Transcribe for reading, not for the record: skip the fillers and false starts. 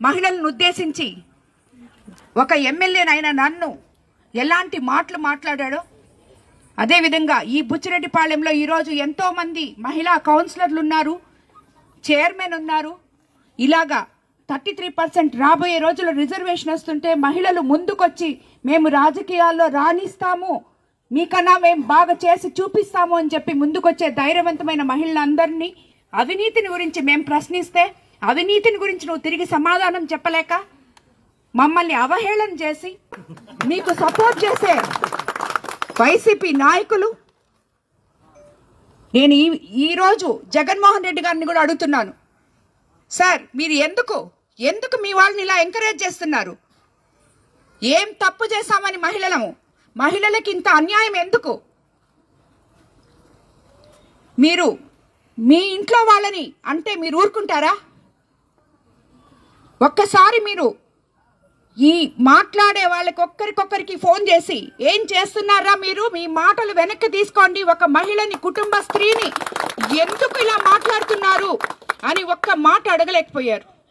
మహిళలను ఉద్దేశించి ఒక ఎమ్మెల్యేనైన నన్ను ఎలాంటి మాటలు మాట్లాడాడో అదేవిధంగా ఈ బుచ్చిరెడ్డిపాళెంలో ఈరోజు ఎంతో మంది మహిళా కౌన్సిలర్లు ఉన్నారు, చైర్మన్ ఉన్నారు. ఇలాగా 33% రాబోయే రోజుల్లో రిజర్వేషన్ వస్తుంటే మహిళలు ముందుకొచ్చి మేము రాజకీయాల్లో రాణిస్తాము, మీకన్నా మేము బాగా చేసి చూపిస్తాము అని చెప్పి ముందుకొచ్చే ధైర్యవంతమైన మహిళలందరినీ అవినీతిని గురించి మేము ప్రశ్నిస్తే అవినీతిని గురించి నువ్వు తిరిగి సమాధానం చెప్పలేక మమ్మల్ని అవహేళన చేసి మీకు సపోర్ట్ చేసే వైసీపీ నాయకులు, నేను ఈరోజు జగన్మోహన్ రెడ్డి గారిని కూడా అడుగుతున్నాను, సార్ మీరు ఎందుకు మీ వాళ్ళని ఇలా ఎంకరేజ్ చేస్తున్నారు? ఏం తప్పు చేశామని మహిళలకి ఇంత అన్యాయం ఎందుకు? మీరు మీ ఇంట్లో వాళ్ళని అంటే మీరు ఊరుకుంటారా? ఒక్కసారి మీరు ఈ మాట్లాడే వాళ్ళకి ఒక్కరికొక్కరికి ఫోన్ చేసి ఏం చేస్తున్నారా మీరు, మీ మాటలు వెనక్కి తీసుకోండి, ఒక మహిళని కుటుంబ స్త్రీని ఎందుకు ఇలా మాట్లాడుతున్నారు అని ఒక్క మాట అడగలేకపోయారు.